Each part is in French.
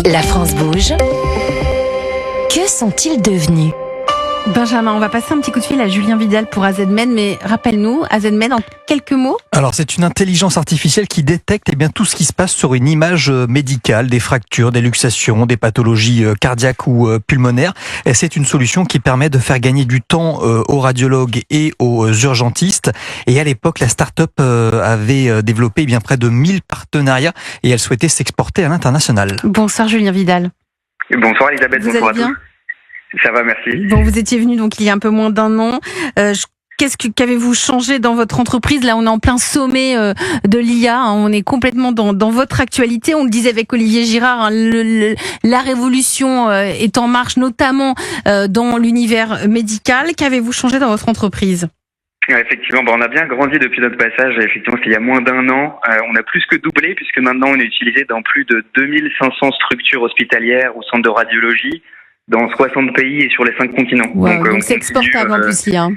La France bouge. Que sont-ils devenus ? Benjamin, on va passer un petit coup de fil à Julien Vidal pour AZMed, mais rappelle-nous, AZMed en quelques mots. Alors c'est une intelligence artificielle qui détecte tout ce qui se passe sur une image médicale, des fractures, des luxations, des pathologies cardiaques ou pulmonaires. Et c'est une solution qui permet de faire gagner du temps aux radiologues et aux urgentistes. Et à l'époque, la start-up avait développé près de 1000 partenariats et elle souhaitait s'exporter à l'international. Bonsoir Julien Vidal. Bonsoir Elisabeth, Vous bonsoir allez bien ? Ça va, merci. Bon, vous étiez venu donc il y a un peu moins d'un an. Qu'avez-vous changé dans votre entreprise ? Là, on est en plein sommet de l'IA. On est complètement dans votre actualité. On le disait avec Olivier Girard, la révolution est en marche, notamment dans l'univers médical. Qu'avez-vous changé dans votre entreprise ? Effectivement, on a bien grandi depuis notre passage. Effectivement, c'est il y a moins d'un an. On a plus que doublé puisque maintenant on est utilisé dans plus de 2500 structures hospitalières ou centres de radiologie dans 60 pays et sur les 5 continents. Wow, donc c'est exportable en plus l'IA.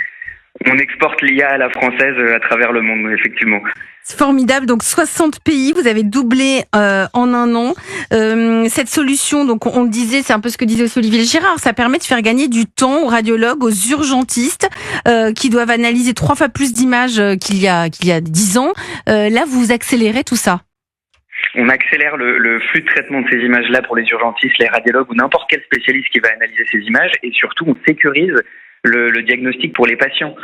On exporte l'IA à la française à travers le monde, effectivement. C'est formidable. Donc 60 pays, vous avez doublé en un an. Cette solution, donc on le disait, c'est un peu ce que disait aussi Olivier Girard, ça permet de faire gagner du temps aux radiologues, aux urgentistes qui doivent analyser 3 fois plus d'images qu'il y a 10 ans. Là, vous accélérez tout ça. On accélère le flux de traitement de ces images-là pour les urgentistes, les radiologues ou n'importe quel spécialiste qui va analyser ces images, et surtout on sécurise le diagnostic pour les patients.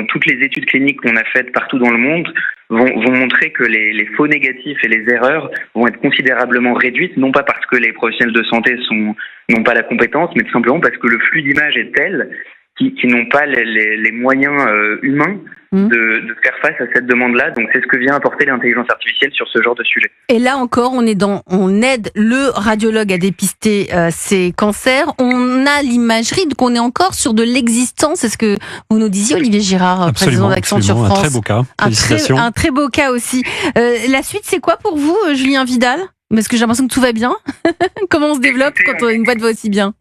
Toutes les études cliniques qu'on a faites partout dans le monde vont montrer que les faux négatifs et les erreurs vont être considérablement réduites, non pas parce que les professionnels de santé n'ont pas la compétence, mais tout simplement parce que le flux d'images est tel qui n'ont pas les moyens humains de faire face à cette demande-là. Donc c'est ce que vient apporter l'intelligence artificielle sur ce genre de sujet. Et là encore, on aide le radiologue à dépister ces cancers. On a l'imagerie, donc on est encore sur de l'existence. C'est ce que vous nous disiez, Olivier Girard, président d'Accenture France. Un très beau cas. Félicitations. Un très beau cas aussi. La suite, c'est quoi pour vous, Julien Vidal ? Parce que j'ai l'impression que tout va bien. Comment on se développe quand une boîte va aussi bien ?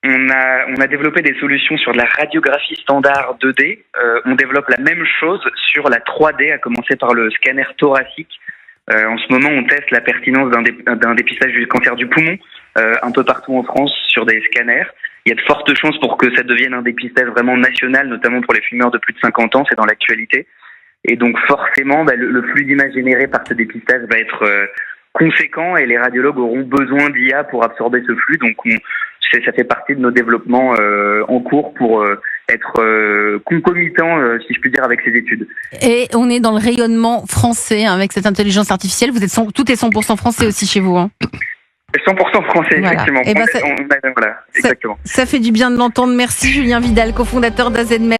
On a développé des solutions sur de la radiographie standard 2D. On développe la même chose sur la 3D, à commencer par le scanner thoracique. En ce moment, on teste la pertinence d'un dépistage du cancer du poumon un peu partout en France sur des scanners. Il y a de fortes chances pour que ça devienne un dépistage vraiment national, notamment pour les fumeurs de plus de 50 ans, c'est dans l'actualité. Et donc forcément, le flux d'images générées par ce dépistage va être conséquent et les radiologues auront besoin d'IA pour absorber ce flux. Donc ça fait partie de nos développements en cours pour être concomitant, si je puis dire, avec ces études. Et on est dans le rayonnement français avec cette intelligence artificielle. Tout est 100% français aussi chez vous. 100% français, voilà. Effectivement. Et voilà, exactement. Ça fait du bien de l'entendre. Merci Julien Vidal, cofondateur d'AZMed.